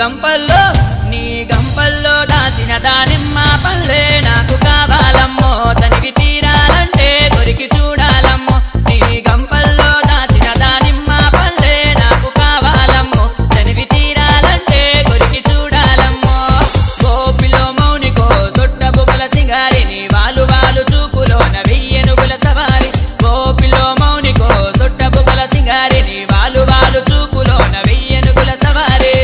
గంపల్లో నీ గంపల్లో దాచిన దానిమ్మ పళ్ళే నాకు కావాలమ్మో తనివి తీరాలంటే కొరికి చూడాలమ్మో నీ గంపల్లో దాచిన దానిమ్మ పళ్ళే నాకు కావాలమ్మో తనివి తీరాలంటే కొరికి చూడాలమ్మో గోపిలో మౌనికో దొడ్డ బుగల సింగారిని వాలు వాలు చూపులోన వెయ్యెనుగుల సవారి గోపిలో మౌనికో దొడ్డ బుగల సింగారిని వాలు వాలు చూపులోన వెయ్యెనుగుల సవారి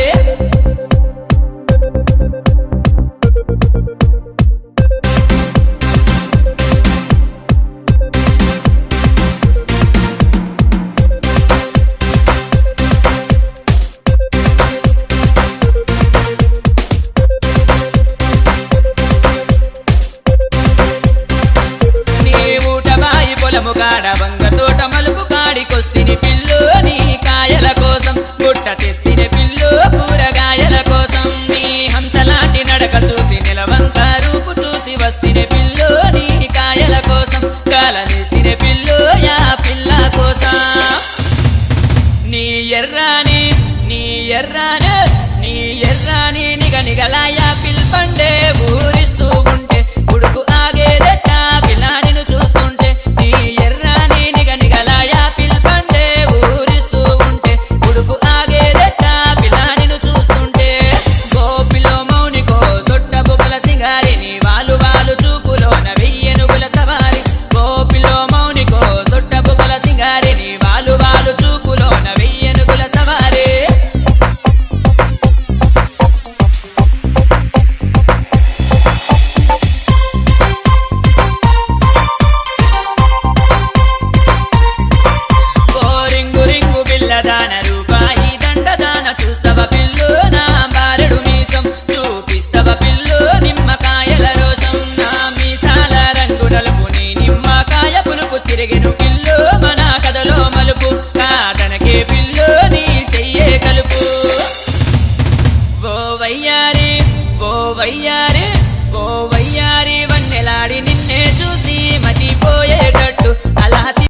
పొలముగాడ వంగ తోట మలుపు కాడికొస్తిని పిల్లు నీ కాయల కోసం గుట్ట తెస్తిని పిల్లు కూరగాయల కోసం నీ హంసలాంటి నడక చూసి నిలవంక రూపు చూసి వస్తిని పిల్లు నీ కాయల కోసం కాలనేస్తిని పిల్లు యా పిల్ల కోసం నీ ఎర్రాని నిగ నిగలాయా పిల్పండే ఊరిస్తూ ఉంటే ఉడుకు ఆగేదెట్ట పిల్లాడిని చూస్తుంటే నీ ఎర్రాని నిగ నిగలాయా పిల్పండే ఊరిస్తూ ఉంటే ఉడుకు ఆగేదెట్ట పిల్లాడిని చూస్తుంటే గోపిలో మౌనికో దొడ్డ బుగల సింగారిని వాలు వాలు చూపులోన వెయ్యెనుగుల సవారి గోపిలో మౌనికో దొడ్డ బుగల సింగారిని వాలు వాలు చూపులోన వెయ్యెనుగుల సవారి దాన రూపాయి దండదాన చూస్తవ పిల్లు నా బారెడు మీసం చూపిస్తవ పిల్లు నిమ్మకాయల రోసం నా మీసాల రంగు నలుపు నీ నిమ్మకాయ పులుపు తిరిగెను పిల్లు మన కథలో మలుపు కాదనకే పిల్లు నీ చెయ్యే కలుపు ఓ వయ్యారి